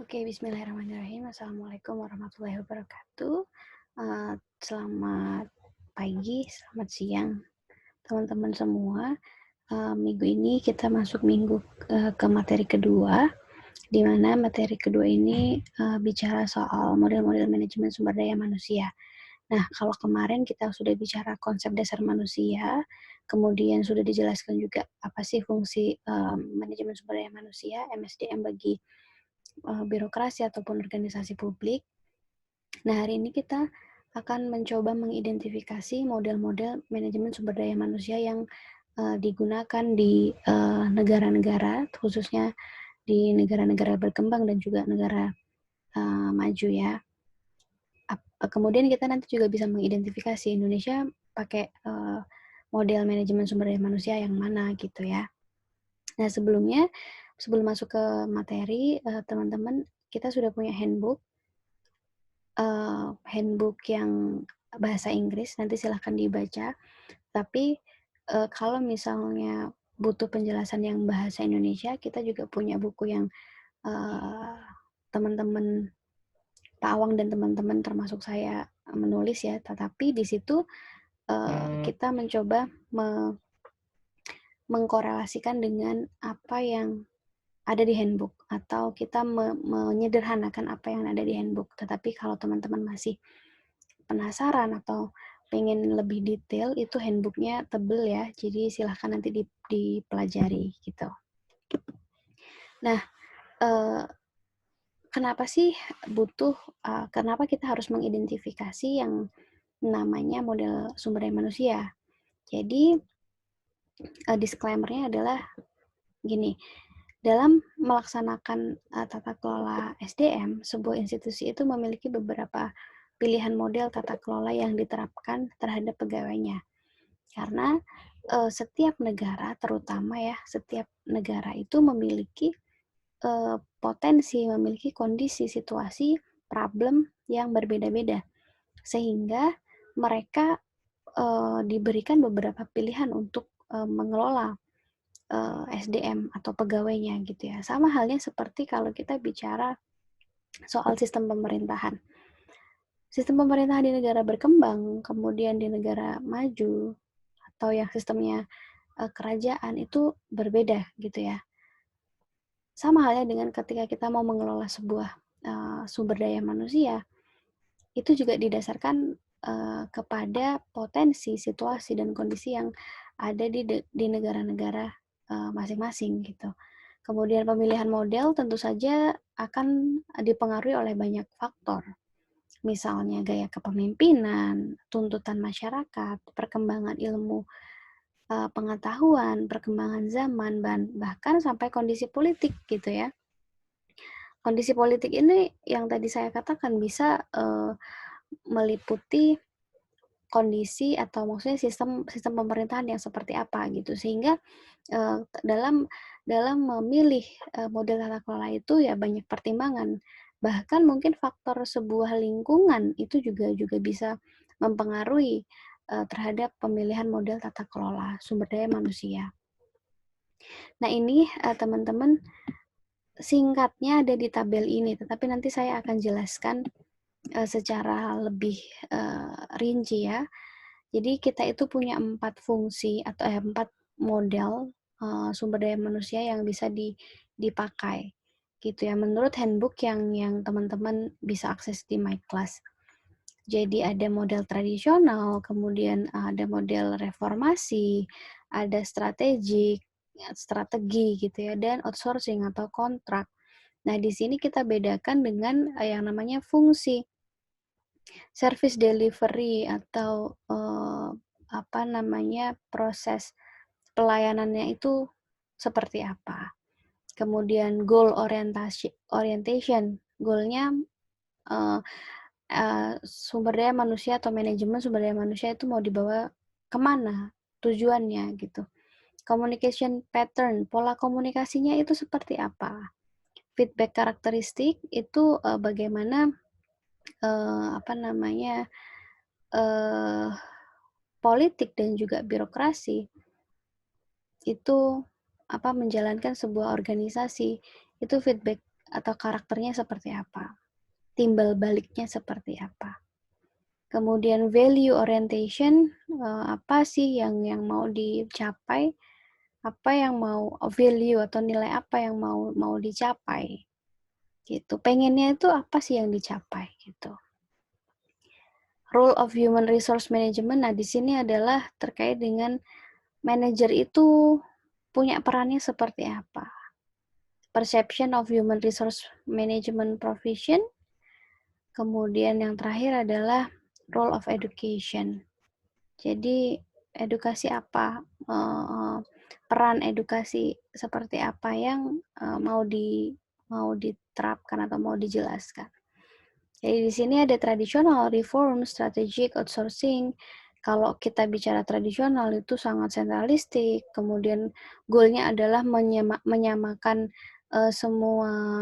Oke, bismillahirrahmanirrahim. Assalamualaikum warahmatullahi wabarakatuh. Selamat pagi, selamat siang, teman-teman semua. Minggu ini kita masuk minggu ke materi kedua, di mana materi kedua ini bicara soal model-model manajemen sumber daya manusia. Nah, kalau kemarin kita sudah bicara konsep dasar manusia, kemudian sudah dijelaskan juga apa sih fungsi manajemen sumber daya manusia, MSDM bagi birokrasi ataupun organisasi publik. Nah, hari ini kita akan mencoba mengidentifikasi model-model manajemen sumber daya manusia yang digunakan di negara-negara, khususnya di negara-negara berkembang dan juga negara maju ya. Kemudian kita nanti juga bisa mengidentifikasi Indonesia pakai model manajemen sumber daya manusia yang mana gitu ya. Nah, sebelum masuk ke materi, teman-teman, kita sudah punya handbook yang bahasa Inggris, nanti silahkan dibaca. Tapi kalau misalnya butuh penjelasan yang bahasa Indonesia, kita juga punya buku yang teman-teman Pak Awang dan teman-teman termasuk saya menulis ya. Tetapi di situ kita mencoba mengkorelasikan dengan apa yang ada di handbook atau kita menyederhanakan apa yang ada di handbook. Tetapi kalau teman-teman masih penasaran atau pengen lebih detail, itu handbooknya tebel ya, jadi silahkan nanti dipelajari gitu. Nah, kenapa kita harus mengidentifikasi yang namanya model sumber daya manusia? Jadi disclaimer-nya adalah gini, dalam melaksanakan tata kelola SDM, sebuah institusi itu memiliki beberapa pilihan model tata kelola yang diterapkan terhadap pegawainya. Karena setiap negara, terutama ya, setiap negara itu memiliki potensi, memiliki kondisi, situasi, problem yang berbeda-beda. Sehingga mereka diberikan beberapa pilihan untuk mengelola SDM atau pegawainya gitu ya. Sama halnya seperti kalau kita bicara soal sistem pemerintahan. Sistem pemerintahan di negara berkembang, kemudian di negara maju, atau yang sistemnya kerajaan itu berbeda gitu ya. Sama halnya dengan ketika kita mau mengelola sebuah sumber daya manusia, itu juga didasarkan kepada potensi, situasi, dan kondisi yang ada di negara-negara masing-masing gitu. Kemudian pemilihan model tentu saja akan dipengaruhi oleh banyak faktor. Misalnya gaya kepemimpinan, tuntutan masyarakat, perkembangan ilmu pengetahuan, perkembangan zaman, bahkan sampai kondisi politik gitu ya. Kondisi politik ini yang tadi saya katakan bisa meliputi kondisi atau maksudnya sistem pemerintahan yang seperti apa gitu, sehingga dalam memilih model tata kelola itu ya banyak pertimbangan, bahkan mungkin faktor sebuah lingkungan itu juga bisa mempengaruhi terhadap pemilihan model tata kelola sumber daya manusia. Nah, ini teman-teman, singkatnya ada di tabel ini, tetapi nanti saya akan jelaskan secara lebih rinci ya. Jadi kita itu punya 4 fungsi atau 4 model sumber daya manusia yang bisa dipakai gitu ya, menurut handbook yang teman-teman bisa akses di My Class. Jadi ada model tradisional, kemudian ada model reformasi, ada strategi gitu ya, dan outsourcing atau kontrak. Nah, di sini kita bedakan dengan yang namanya fungsi. Service delivery atau proses pelayanannya itu seperti apa. Kemudian goal orientation, goalnya sumber daya manusia atau manajemen sumber daya manusia itu mau dibawa kemana tujuannya gitu. Communication pattern, pola komunikasinya itu seperti apa. Feedback karakteristik itu bagaimana politik dan juga birokrasi itu menjalankan sebuah organisasi, itu feedback atau karakternya seperti apa, timbal baliknya seperti apa. Kemudian value orientation, apa sih yang mau dicapai, apa yang mau value atau nilai apa yang mau dicapai, gitu. Pengennya itu apa sih yang dicapai, gitu. Role of human resource management, nah di sini adalah terkait dengan manajer itu punya perannya seperti apa. Perception of human resource management profession. Kemudian yang terakhir adalah role of education. Jadi edukasi apa, peran edukasi seperti apa yang mau diterapkan atau mau dijelaskan. Jadi di sini ada tradisional, reform, strategic, outsourcing. Kalau kita bicara tradisional itu sangat sentralistik, kemudian goalnya adalah menyamakan semua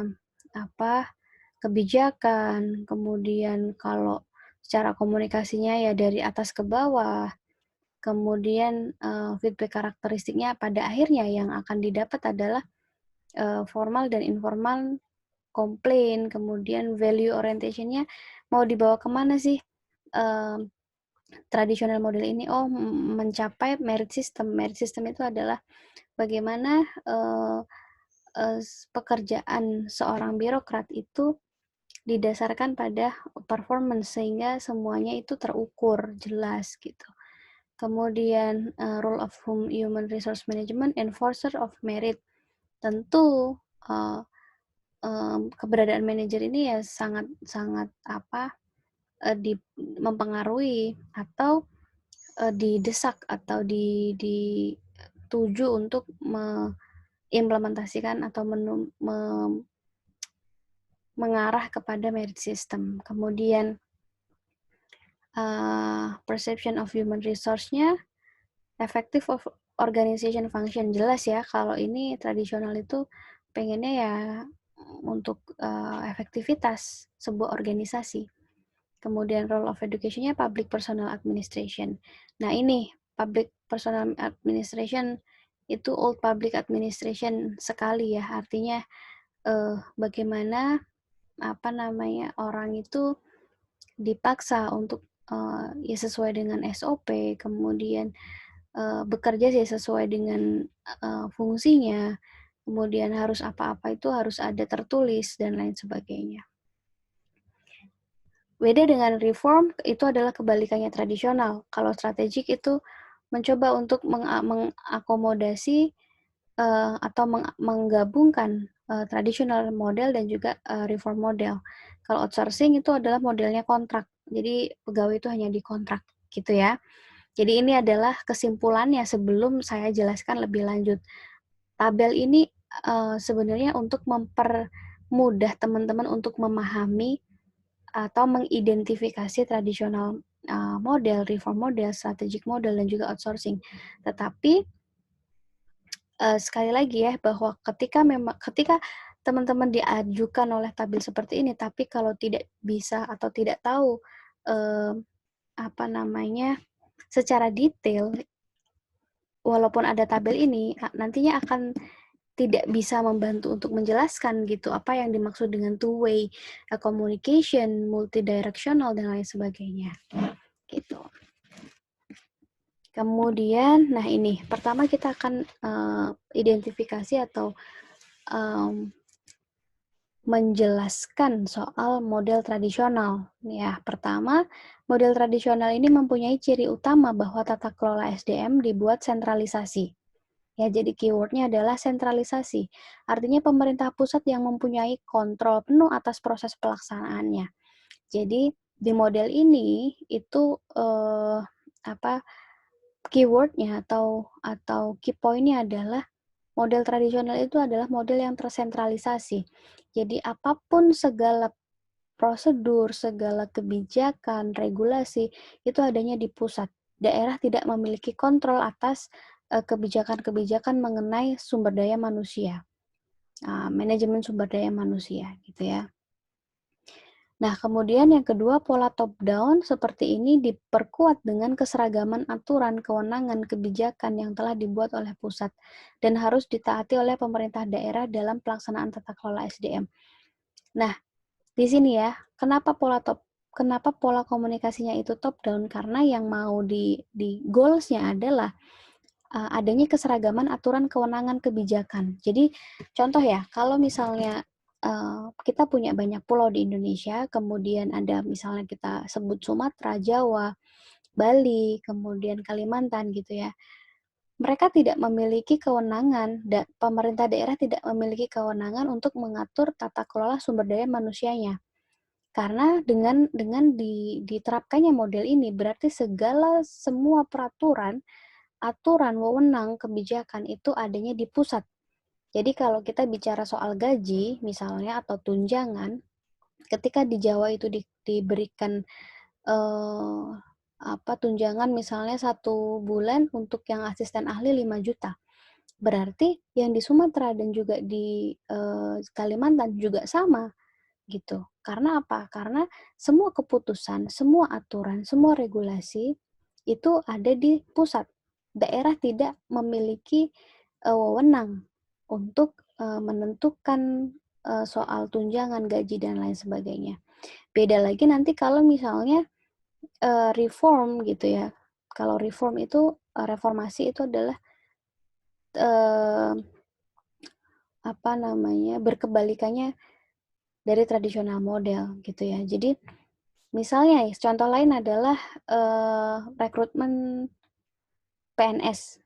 kebijakan, kemudian kalau secara komunikasinya ya dari atas ke bawah, kemudian feedback karakteristiknya pada akhirnya yang akan didapat adalah formal dan informal komplain, kemudian value orientation-nya mau dibawa kemana sih tradisional model ini? Oh, mencapai merit system. Merit system itu adalah bagaimana pekerjaan seorang birokrat itu didasarkan pada performance sehingga semuanya itu terukur jelas gitu. Kemudian role of human resource management, enforcer of merit. Tentu keberadaan manajer ini ya sangat mempengaruhi atau didesak atau dituju untuk mengimplementasikan atau mengarah kepada merit system. Kemudian perception of human resource-nya, effective of organization function, jelas ya kalau ini tradisional itu pengennya ya untuk efektivitas sebuah organisasi. Kemudian role of education-nya public personal administration. Nah ini public personal administration itu old public administration sekali ya, artinya bagaimana orang itu dipaksa untuk ya sesuai dengan SOP, kemudian bekerja sih sesuai dengan fungsinya, kemudian harus apa-apa itu harus ada tertulis dan lain sebagainya. Beda dengan reform, itu adalah kebalikannya tradisional. Kalau strategik itu mencoba untuk mengakomodasi atau menggabungkan tradisional model dan juga reform model. Kalau outsourcing itu adalah modelnya kontrak. Jadi pegawai itu hanya dikontrak gitu ya. Jadi ini adalah kesimpulannya sebelum saya jelaskan lebih lanjut. Tabel ini sebenarnya untuk mempermudah teman-teman untuk memahami atau mengidentifikasi tradisional model, reform model, strategic model, dan juga outsourcing. Tetapi sekali lagi ya bahwa ketika teman-teman diajukan oleh tabel seperti ini, tapi kalau tidak bisa atau tidak tahu secara detail, walaupun ada tabel ini nantinya akan tidak bisa membantu untuk menjelaskan gitu apa yang dimaksud dengan two-way communication, multidirectional dan lain sebagainya. Gitu. Kemudian, nah ini pertama kita akan identifikasi atau menjelaskan soal model tradisional. Ya, pertama, model tradisional ini mempunyai ciri utama bahwa tata kelola SDM dibuat sentralisasi. Ya, jadi keywordnya adalah sentralisasi. Artinya pemerintah pusat yang mempunyai kontrol penuh atas proses pelaksanaannya. Jadi di model ini itu keywordnya atau key point-nya adalah model tradisional itu adalah model yang tersentralisasi. Jadi apapun segala prosedur, segala kebijakan, regulasi itu adanya di pusat. Daerah tidak memiliki kontrol atas kebijakan-kebijakan mengenai sumber daya manusia, manajemen sumber daya manusia, gitu ya. Nah, kemudian yang kedua, pola top-down seperti ini diperkuat dengan keseragaman aturan, kewenangan, kebijakan yang telah dibuat oleh pusat dan harus ditaati oleh pemerintah daerah dalam pelaksanaan tata kelola SDM. Nah, di sini ya, kenapa pola komunikasinya itu top down? Karena yang mau di goals-nya adalah adanya keseragaman aturan kewenangan kebijakan. Jadi contoh ya, kalau misalnya kita punya banyak pulau di Indonesia, kemudian ada misalnya kita sebut Sumatera, Jawa, Bali, kemudian Kalimantan gitu ya. Mereka tidak memiliki kewenangan, pemerintah daerah tidak memiliki kewenangan untuk mengatur tata kelola sumber daya manusianya. Karena dengan diterapkannya model ini berarti semua peraturan, aturan, wewenang, kebijakan itu adanya di pusat. Jadi kalau kita bicara soal gaji misalnya atau tunjangan, ketika di Jawa itu diberikan eh, tunjangan misalnya 1 bulan untuk yang asisten ahli 5 juta. Berarti yang di Sumatera dan juga di Kalimantan juga sama gitu. Karena apa? Karena semua keputusan, semua aturan, semua regulasi itu ada di pusat. Daerah tidak memiliki wewenang untuk menentukan soal tunjangan, gaji dan lain sebagainya. Beda lagi nanti kalau misalnya reform gitu ya. Kalau reform itu reformasi itu adalah berkebalikannya dari tradisional model gitu ya. Jadi misalnya contoh lain adalah rekrutmen PNS.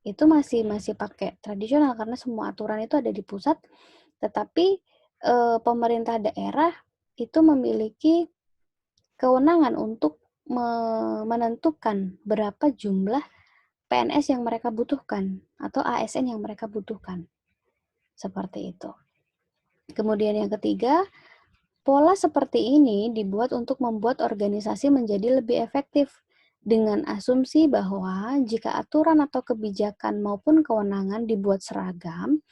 Itu masih masih pakai tradisional karena semua aturan itu ada di pusat, tetapi pemerintah daerah itu memiliki kewenangan untuk menentukan berapa jumlah PNS yang mereka butuhkan atau ASN yang mereka butuhkan. Seperti itu. Kemudian yang ketiga, pola seperti ini dibuat untuk membuat organisasi menjadi lebih efektif dengan asumsi bahwa jika aturan atau kebijakan maupun kewenangan dibuat seragam,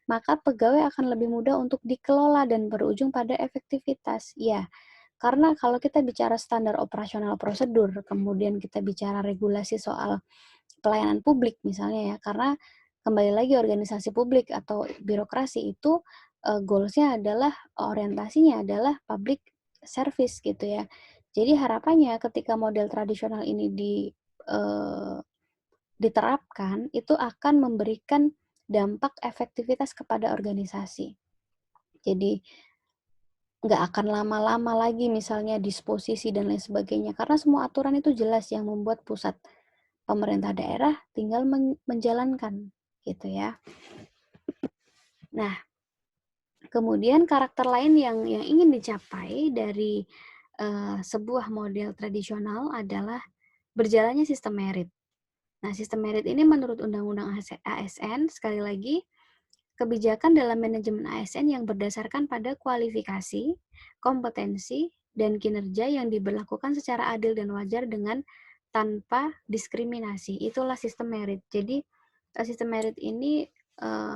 maka pegawai akan lebih mudah untuk dikelola dan berujung pada efektivitas. Ya, karena kalau kita bicara standar operasional prosedur, kemudian kita bicara regulasi soal pelayanan publik misalnya ya, karena kembali lagi organisasi publik atau birokrasi itu goals-nya adalah orientasinya adalah public service gitu ya. Jadi harapannya ketika model tradisional ini diterapkan itu akan memberikan dampak efektivitas kepada organisasi. Jadi nggak akan lama-lama lagi misalnya disposisi dan lain sebagainya karena semua aturan itu jelas yang membuat pusat. Pemerintah daerah tinggal menjalankan gitu ya. Nah, kemudian karakter lain yang ingin dicapai dari sebuah model tradisional adalah berjalannya sistem merit. Nah, sistem merit ini menurut Undang-Undang ASN, sekali lagi, kebijakan dalam manajemen ASN yang berdasarkan pada kualifikasi, kompetensi, dan kinerja yang diberlakukan secara adil dan wajar dengan tanpa diskriminasi. Itulah sistem merit. Jadi, sistem merit ini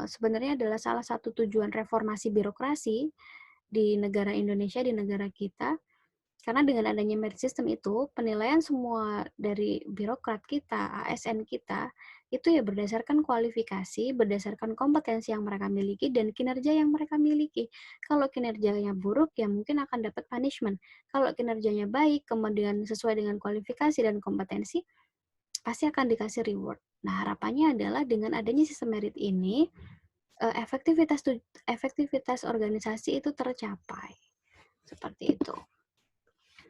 sebenarnya adalah salah satu tujuan reformasi birokrasi di negara Indonesia, di negara kita, karena dengan adanya merit system itu, penilaian semua dari birokrat kita, ASN kita, itu ya berdasarkan kualifikasi, berdasarkan kompetensi yang mereka miliki, dan kinerja yang mereka miliki. Kalau kinerjanya buruk, ya mungkin akan dapat punishment. Kalau kinerjanya baik, kemudian sesuai dengan kualifikasi dan kompetensi, pasti akan dikasih reward. Nah, harapannya adalah dengan adanya sistem merit ini, efektivitas organisasi itu tercapai. Seperti itu.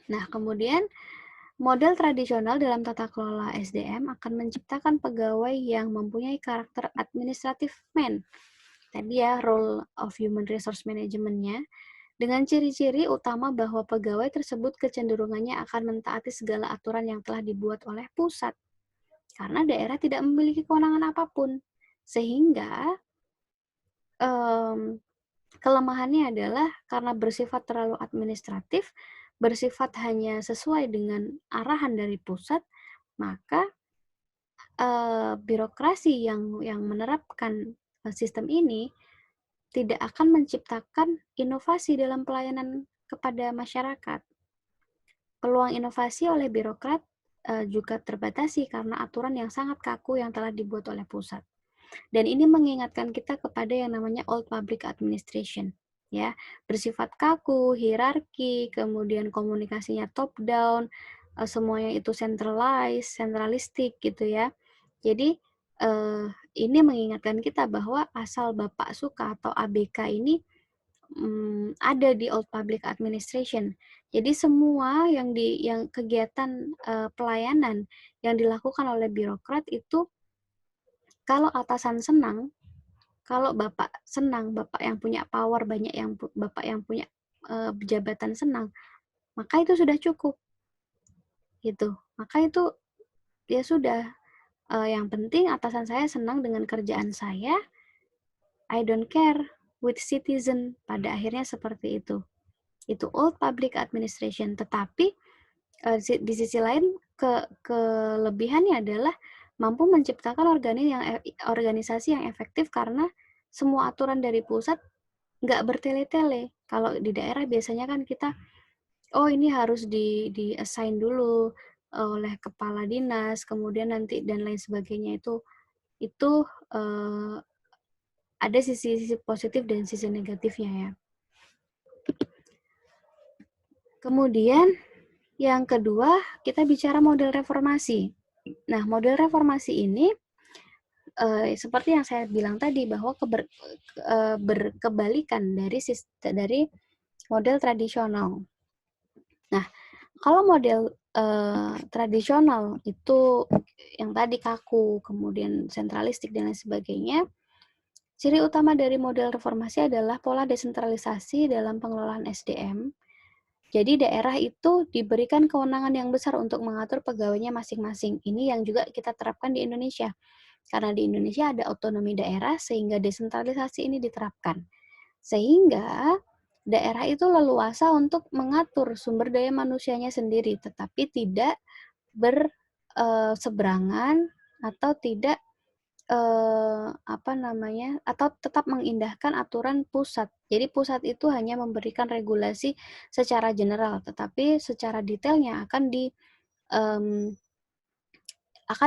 Nah, kemudian model tradisional dalam tata kelola SDM akan menciptakan pegawai yang mempunyai karakter administratif man. Tadi ya, role of human resource management-nya, dengan ciri-ciri utama bahwa pegawai tersebut kecenderungannya akan mentaati segala aturan yang telah dibuat oleh pusat, karena daerah tidak memiliki kewenangan apapun. Sehingga, kelemahannya adalah karena bersifat terlalu administratif, bersifat hanya sesuai dengan arahan dari pusat, maka birokrasi yang menerapkan sistem ini tidak akan menciptakan inovasi dalam pelayanan kepada masyarakat. Peluang inovasi oleh birokrat juga terbatasi karena aturan yang sangat kaku yang telah dibuat oleh pusat. Dan ini mengingatkan kita kepada yang namanya old public administration. ya, bersifat kaku, hierarki, kemudian komunikasinya top down, semuanya itu sentralistik gitu ya. Jadi ini mengingatkan kita bahwa asal Bapak suka atau ABK ini ada di Old Public Administration. Jadi semua yang kegiatan pelayanan yang dilakukan oleh birokrat itu kalau atasan senang, kalau Bapak senang, Bapak yang punya power banyak, Bapak yang punya jabatan senang, maka itu sudah cukup gitu. Maka itu ya sudah, yang penting atasan saya senang dengan kerjaan saya, I don't care with citizen. Pada akhirnya seperti itu. Itu old public administration. Tetapi di sisi lain kelebihannya adalah mampu menciptakan organisasi yang efektif karena semua aturan dari pusat nggak bertele-tele. Kalau di daerah biasanya kan kita, oh ini harus di assign dulu oleh kepala dinas, kemudian nanti dan lain sebagainya itu ada sisi positif dan sisi negatifnya ya. Kemudian yang kedua, kita bicara model reformasi. Nah, model reformasi ini seperti yang saya bilang tadi bahwa berkebalikan dari model tradisional. Nah, kalau model tradisional itu yang tadi kaku, kemudian sentralistik dan lain sebagainya, ciri utama dari model reformasi adalah pola desentralisasi dalam pengelolaan SDM. Jadi daerah itu diberikan kewenangan yang besar untuk mengatur pegawainya masing-masing. Ini yang juga kita terapkan di Indonesia. Karena di Indonesia ada otonomi daerah sehingga desentralisasi ini diterapkan. Sehingga daerah itu leluasa untuk mengatur sumber daya manusianya sendiri, tetapi tidak berseberangan atau tidak atau tetap mengindahkan aturan pusat. Jadi pusat itu hanya memberikan regulasi secara general, tetapi secara detailnya akan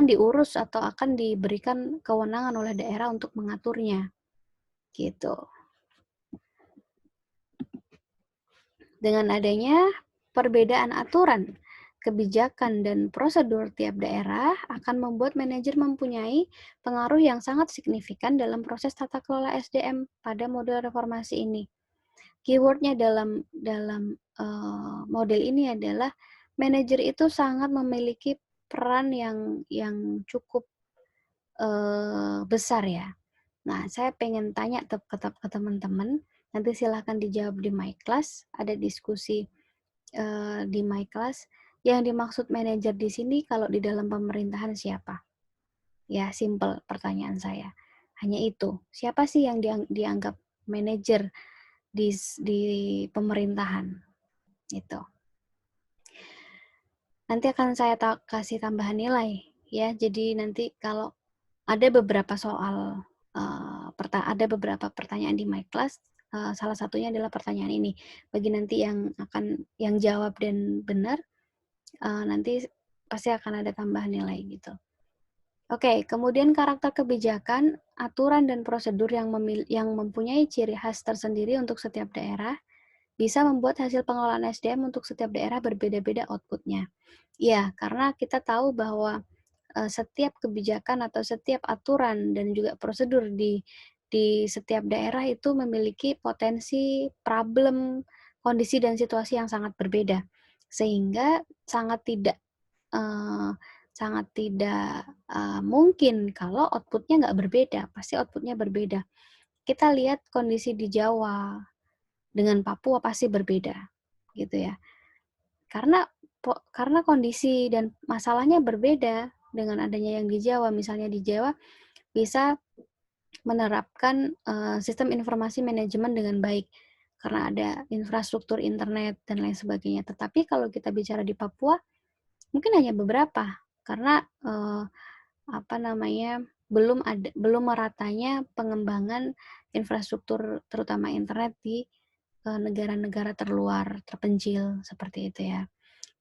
diurus atau akan diberikan kewenangan oleh daerah untuk mengaturnya, gitu. Dengan adanya perbedaan aturan, kebijakan, dan prosedur tiap daerah akan membuat manajer mempunyai pengaruh yang sangat signifikan dalam proses tata kelola SDM pada model reformasi ini. Keywordnya dalam model ini adalah manajer itu sangat memiliki peran yang cukup besar ya. Nah, saya pengen tanya ke teman-teman, nanti silahkan dijawab di my class, ada diskusi di my class. Yang dimaksud manajer di sini kalau di dalam pemerintahan siapa? Ya, simple pertanyaan saya. Hanya itu. Siapa sih yang dianggap manajer di pemerintahan? Itu. Nanti akan saya kasih tambahan nilai ya. Jadi nanti kalau ada beberapa ada beberapa pertanyaan di my class, salah satunya adalah pertanyaan ini. Bagi nanti yang jawab dan benar, nanti pasti akan ada tambahan nilai gitu. Oke, kemudian karakter kebijakan, aturan dan prosedur yang mempunyai ciri khas tersendiri untuk setiap daerah bisa membuat hasil pengelolaan SDM untuk setiap daerah berbeda-beda output-nya. Ya, karena kita tahu bahwa setiap kebijakan atau setiap aturan dan juga prosedur di setiap daerah itu memiliki potensi, problem, kondisi dan situasi yang sangat berbeda. Sehingga uh, sangat tidak mungkin kalau output-nya nggak berbeda, pasti output-nya berbeda. Kita lihat kondisi di Jawa dengan Papua pasti berbeda, gitu ya. Karena kondisi dan masalahnya berbeda dengan adanya yang di Jawa. Misalnya di Jawa bisa menerapkan sistem informasi manajemen dengan baik karena ada infrastruktur internet dan lain sebagainya. Tetapi kalau kita bicara di Papua, mungkin hanya beberapa karena belum meratanya pengembangan infrastruktur terutama internet di negara-negara terluar terpencil seperti itu ya.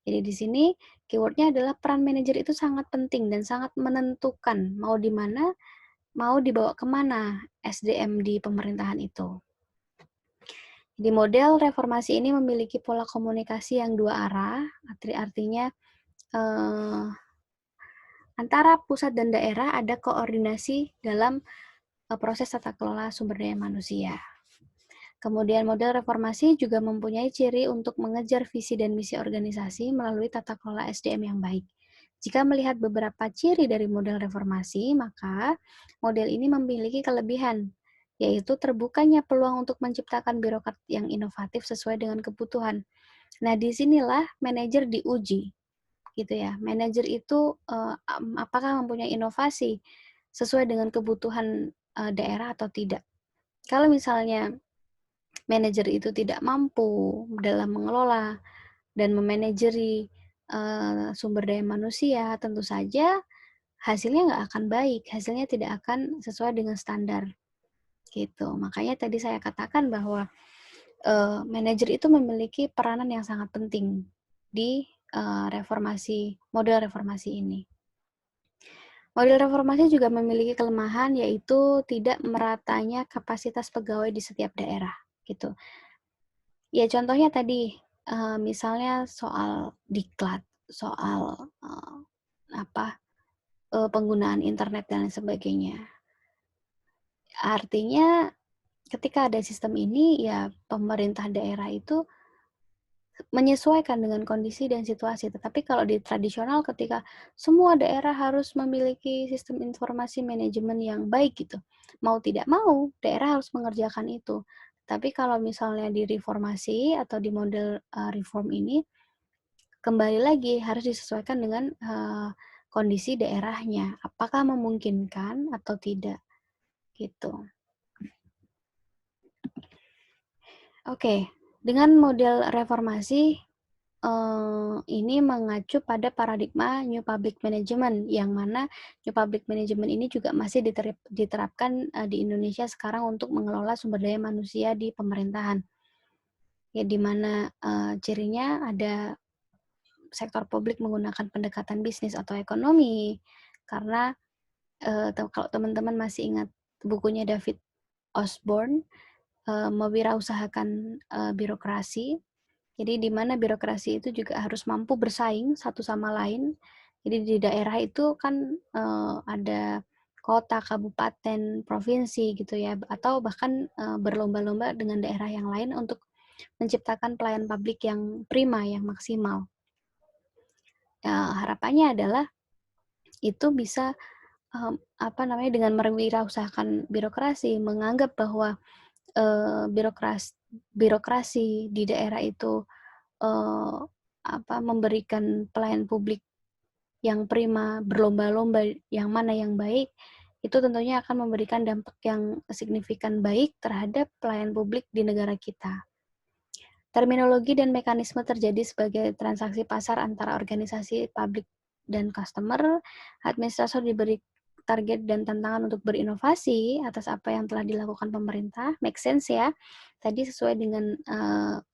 Jadi di sini keywordnya adalah peran manajer itu sangat penting dan sangat menentukan mau di mana, mau dibawa kemana SDM di pemerintahan itu. Di model reformasi ini memiliki pola komunikasi yang dua arah, artinya antara pusat dan daerah ada koordinasi dalam proses tata kelola sumber daya manusia. Kemudian model reformasi juga mempunyai ciri untuk mengejar visi dan misi organisasi melalui tata kelola SDM yang baik. Jika melihat beberapa ciri dari model reformasi, maka model ini memiliki kelebihan, yaitu terbukanya peluang untuk menciptakan birokrat yang inovatif sesuai dengan kebutuhan. Nah, disinilah manajer diuji, gitu ya. Manajer itu apakah mempunyai inovasi sesuai dengan kebutuhan daerah atau tidak. Kalau misalnya manajer itu tidak mampu dalam mengelola dan memanajeri sumber daya manusia, tentu saja hasilnya nggak akan baik, hasilnya tidak akan sesuai dengan standar, gitu. Makanya tadi saya katakan bahwa manajer itu memiliki peranan yang sangat penting di model reformasi ini. Model reformasi juga memiliki kelemahan, yaitu tidak meratanya kapasitas pegawai di setiap daerah, gitu. Ya contohnya tadi, misalnya soal diklat, soal, penggunaan internet dan lain sebagainya. Artinya ketika ada sistem ini, ya pemerintah daerah itu menyesuaikan dengan kondisi dan situasi. Tetapi kalau di tradisional ketika semua daerah harus memiliki sistem informasi manajemen yang baik gitu, mau tidak mau daerah harus mengerjakan itu. Tapi kalau misalnya di reformasi atau di model reform ini, kembali lagi harus disesuaikan dengan kondisi daerahnya. Apakah memungkinkan atau tidak, gitu. Oke, dengan model reformasi ini mengacu pada paradigma New Public Management, yang mana New Public Management ini juga masih diterapkan di Indonesia sekarang untuk mengelola sumber daya manusia di pemerintahan. Ya, di mana cirinya ada sektor publik menggunakan pendekatan bisnis atau ekonomi, karena kalau teman-teman masih ingat bukunya David Osborne, mewirausahakan birokrasi. Jadi di mana birokrasi itu juga harus mampu bersaing satu sama lain. Jadi di daerah itu kan ada kota, kabupaten, provinsi gitu ya, atau bahkan berlomba-lomba dengan daerah yang lain untuk menciptakan pelayan publik yang prima, yang maksimal. Harapannya adalah itu bisa dengan mewirausahakan birokrasi, menganggap bahwa birokrasi di daerah itu memberikan pelayan publik yang prima, berlomba-lomba yang mana yang baik, itu tentunya akan memberikan dampak yang signifikan baik terhadap pelayan publik di negara kita. Terminologi dan mekanisme terjadi sebagai transaksi pasar antara organisasi publik dan customer. Administrator diberi target dan tantangan untuk berinovasi atas apa yang telah dilakukan pemerintah. Make sense ya. Tadi sesuai dengan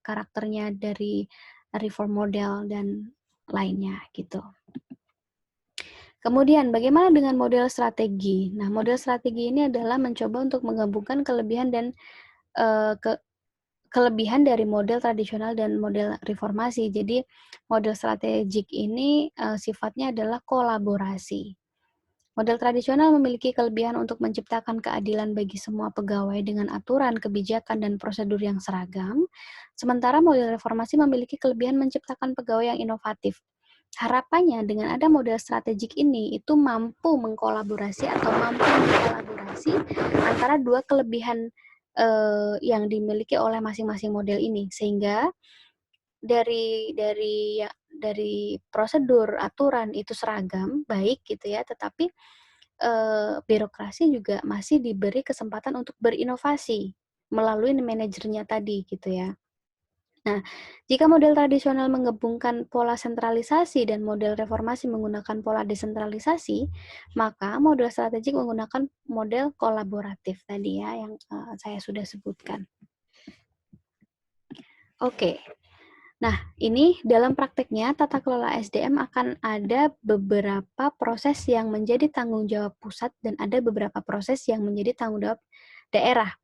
karakternya dari reform model dan lainnya gitu. Kemudian bagaimana dengan model strategi? Nah, model strategi ini adalah mencoba untuk menggabungkan kelebihan dan kelebihan dari model tradisional dan model reformasi. Jadi model strategik ini sifatnya adalah kolaborasi. Model tradisional memiliki kelebihan untuk menciptakan keadilan bagi semua pegawai dengan aturan, kebijakan, dan prosedur yang seragam. Sementara model reformasi memiliki kelebihan menciptakan pegawai yang inovatif. Harapannya dengan ada model strategik ini itu mampu mengkolaborasi antara dua kelebihan yang dimiliki oleh masing-masing model ini, sehingga dari prosedur, aturan itu seragam, baik gitu ya, tetapi birokrasi juga masih diberi kesempatan untuk berinovasi melalui manajernya tadi gitu ya. Nah, jika model tradisional menggabungkan pola sentralisasi dan model reformasi menggunakan pola desentralisasi, maka model strategik menggunakan model kolaboratif tadi ya yang saya sudah sebutkan. Oke. Nah, ini dalam prakteknya tata kelola SDM akan ada beberapa proses yang menjadi tanggung jawab pusat dan ada beberapa proses yang menjadi tanggung jawab daerah.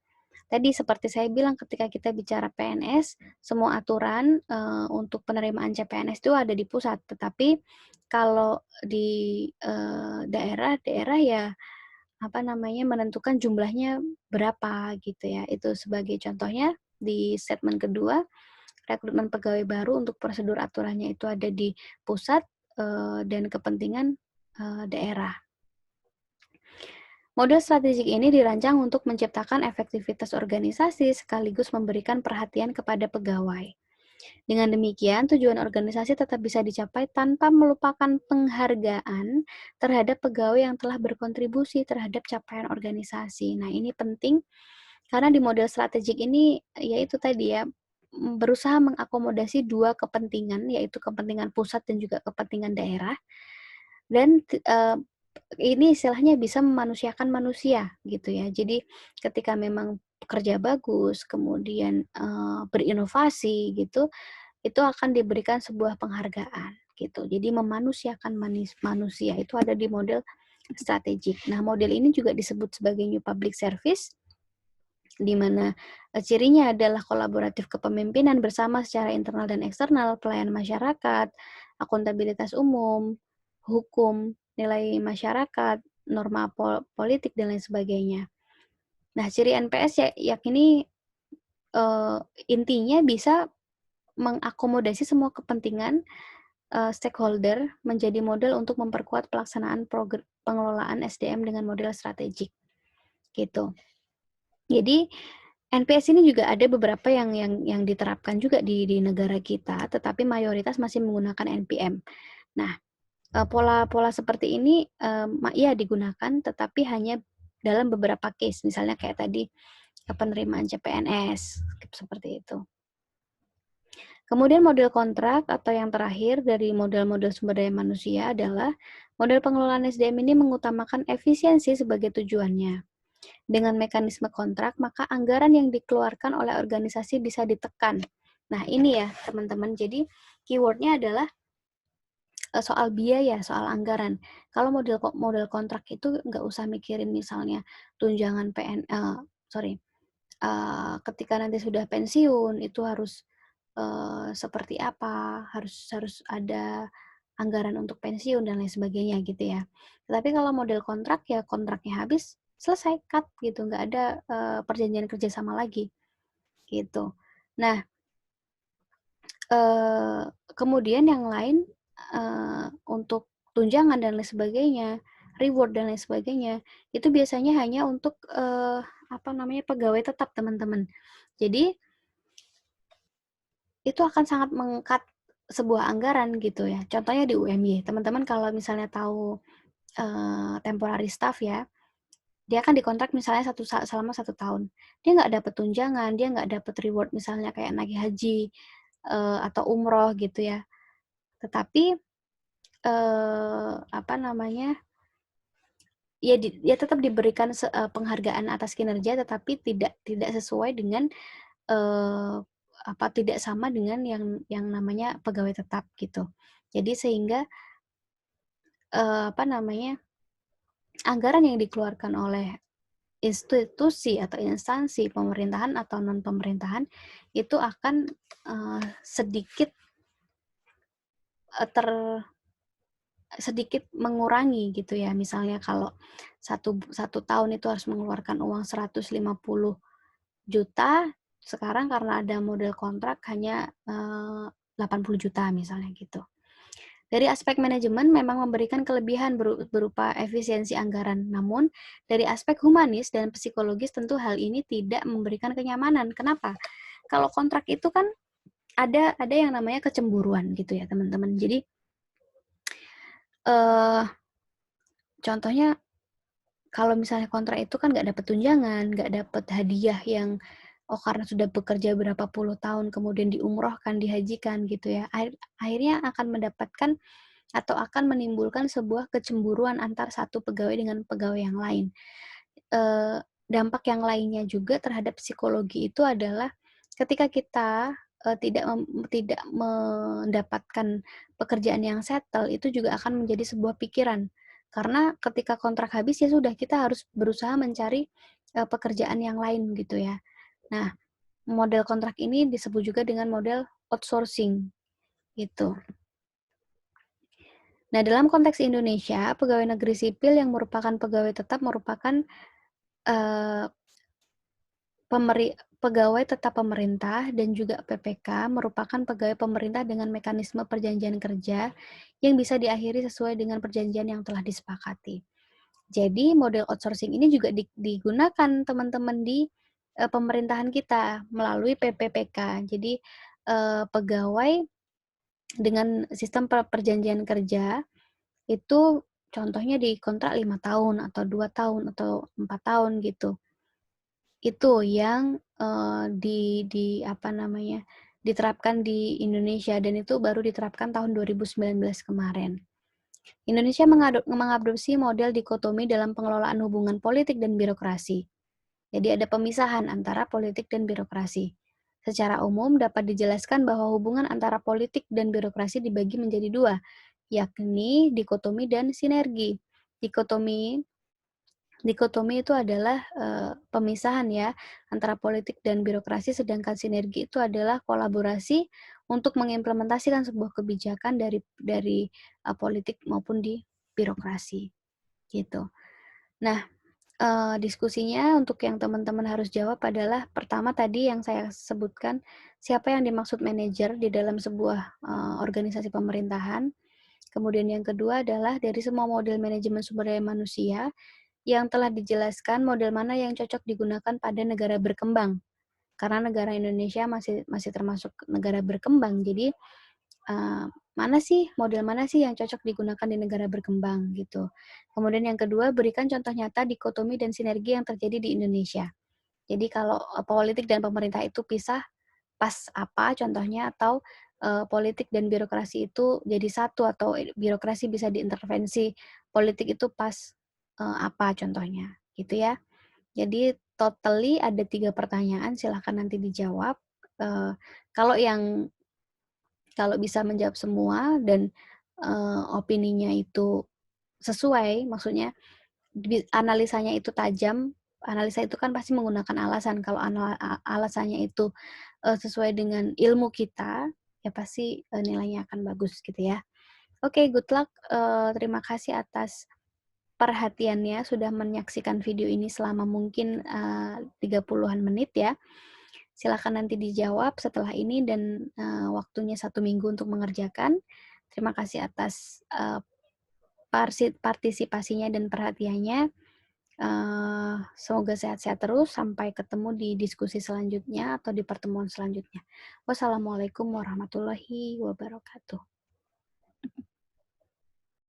Tadi seperti saya bilang ketika kita bicara PNS, semua aturan untuk penerimaan CPNS itu ada di pusat, tetapi kalau di daerah-daerah ya apa namanya menentukan jumlahnya berapa gitu ya. Itu sebagai contohnya di statement kedua, rekrutmen pegawai baru untuk prosedur aturannya itu ada di pusat dan kepentingan daerah. Model strategik ini dirancang untuk menciptakan efektivitas organisasi sekaligus memberikan perhatian kepada pegawai. Dengan demikian, tujuan organisasi tetap bisa dicapai tanpa melupakan penghargaan terhadap pegawai yang telah berkontribusi terhadap capaian organisasi. Nah, ini penting karena di model strategik ini yaitu tadi ya berusaha mengakomodasi dua kepentingan, yaitu kepentingan pusat dan juga kepentingan daerah. Dan ini istilahnya bisa memanusiakan manusia gitu ya. Jadi ketika memang pekerja bagus, kemudian berinovasi gitu, itu akan diberikan sebuah penghargaan gitu. Jadi memanusiakan manusia itu ada di model strategik. Nah, model ini juga disebut sebagai New Public Service, di mana cirinya adalah kolaboratif kepemimpinan bersama secara internal dan eksternal, pelayanan masyarakat, akuntabilitas umum, hukum, nilai masyarakat, norma politik, dan lain sebagainya. Nah, ciri NPS yakini intinya bisa mengakomodasi semua kepentingan stakeholder menjadi model untuk memperkuat pelaksanaan pengelolaan SDM dengan model strategik. Gitu. Jadi NPS ini juga ada beberapa yang diterapkan juga di negara kita, tetapi mayoritas masih menggunakan NPM. Nah, pola-pola seperti ini ya digunakan, tetapi hanya dalam beberapa case, misalnya kayak tadi penerimaan CPNS, seperti itu. Kemudian model kontrak atau yang terakhir dari model-model sumber daya manusia adalah model pengelolaan SDM ini mengutamakan efisiensi sebagai tujuannya. Dengan mekanisme kontrak, maka anggaran yang dikeluarkan oleh organisasi bisa ditekan. Nah, ini ya teman-teman, jadi keywordnya adalah soal biaya, soal anggaran. Kalau model kontrak itu nggak usah mikirin misalnya tunjangan ketika nanti sudah pensiun itu harus seperti apa, harus ada anggaran untuk pensiun dan lain sebagainya gitu ya. Tetapi kalau model kontrak ya kontraknya habis, selesai, cut gitu, nggak ada perjanjian kerjasama lagi gitu. Nah, kemudian yang lain untuk tunjangan dan lain sebagainya, reward dan lain sebagainya, itu biasanya hanya untuk pegawai tetap teman-teman. Jadi itu akan sangat mengkat sebuah anggaran gitu ya. Contohnya di UMY, teman-teman kalau misalnya tahu temporary staff ya, dia kan dikontrak misalnya selama 1 tahun. Dia nggak dapat tunjangan, dia nggak dapat reward misalnya kayak naik haji atau umroh gitu ya. Tetapi ya tetap diberikan penghargaan atas kinerja, tetapi tidak sesuai dengan tidak sama dengan yang namanya pegawai tetap gitu. Jadi sehingga anggaran yang dikeluarkan oleh institusi atau instansi pemerintahan atau non pemerintahan itu akan sedikit mengurangi gitu ya. Misalnya kalau satu tahun itu harus mengeluarkan uang 150 juta, sekarang karena ada model kontrak hanya 80 juta misalnya gitu. Dari aspek manajemen memang memberikan kelebihan berupa efisiensi anggaran, namun dari aspek humanis dan psikologis tentu hal ini tidak memberikan kenyamanan. Kenapa? Kalau kontrak itu kan ada yang namanya kecemburuan gitu ya teman-teman. Jadi contohnya kalau misalnya kontrak itu kan nggak dapat tunjangan, nggak dapat hadiah yang karena sudah bekerja berapa puluh tahun kemudian diumrohkan, dihajikan gitu ya. Akhirnya akan mendapatkan atau akan menimbulkan sebuah kecemburuan antar satu pegawai dengan pegawai yang lain. Dampak yang lainnya juga terhadap psikologi itu adalah ketika kita tidak mendapatkan pekerjaan yang settle, itu juga akan menjadi sebuah pikiran. Karena ketika kontrak habis ya sudah kita harus berusaha mencari pekerjaan yang lain gitu ya. Nah, model kontrak ini disebut juga dengan model outsourcing, gitu. Nah, dalam konteks Indonesia, pegawai negeri sipil yang merupakan pegawai tetap merupakan eh, pegawai tetap pemerintah dan juga PPK merupakan pegawai pemerintah dengan mekanisme perjanjian kerja yang bisa diakhiri sesuai dengan perjanjian yang telah disepakati. Jadi model outsourcing ini juga digunakan teman-teman di pemerintahan kita melalui PPPK. Jadi pegawai dengan sistem perjanjian kerja itu contohnya di kontrak 5 tahun atau 2 tahun atau 4 tahun gitu. Itu yang diterapkan di Indonesia dan itu baru diterapkan tahun 2019 kemarin. Indonesia mengadopsi model dikotomi dalam pengelolaan hubungan politik dan birokrasi. Jadi ada pemisahan antara politik dan birokrasi. Secara umum dapat dijelaskan bahwa hubungan antara politik dan birokrasi dibagi menjadi dua, yakni dikotomi dan sinergi. Dikotomi Dikotomi itu adalah pemisahan ya antara politik dan birokrasi, sedangkan sinergi itu adalah kolaborasi untuk mengimplementasikan sebuah kebijakan dari politik maupun di birokrasi gitu. Nah, diskusinya untuk yang teman-teman harus jawab adalah pertama tadi yang saya sebutkan, siapa yang dimaksud manajer di dalam sebuah organisasi pemerintahan. Kemudian yang kedua adalah dari semua model manajemen sumber daya manusia yang telah dijelaskan model mana yang cocok digunakan pada negara berkembang. Karena negara Indonesia masih termasuk negara berkembang, jadi model mana sih yang cocok digunakan di negara berkembang gitu. Kemudian yang kedua, berikan contoh nyata dikotomi dan sinergi yang terjadi di Indonesia. Jadi kalau politik dan pemerintah itu pisah, pas apa contohnya, atau politik dan birokrasi itu jadi satu, atau birokrasi bisa diintervensi, politik itu pas apa contohnya, gitu ya. Jadi totally ada 3 pertanyaan, silahkan nanti dijawab. Eh, kalau yang kalau bisa menjawab semua dan opininya itu sesuai, maksudnya analisanya itu tajam, analisa itu kan pasti menggunakan alasan. Kalau alasannya itu sesuai dengan ilmu kita, ya pasti nilainya akan bagus gitu ya. Oke, good luck. Terima kasih atas perhatiannya sudah menyaksikan video ini selama mungkin 30-an menit ya. Silakan nanti dijawab setelah ini dan waktunya 1 minggu untuk mengerjakan. Terima kasih atas partisipasinya dan perhatiannya. Semoga sehat-sehat terus. Sampai ketemu di diskusi selanjutnya atau di pertemuan selanjutnya. Wassalamualaikum warahmatullahi wabarakatuh.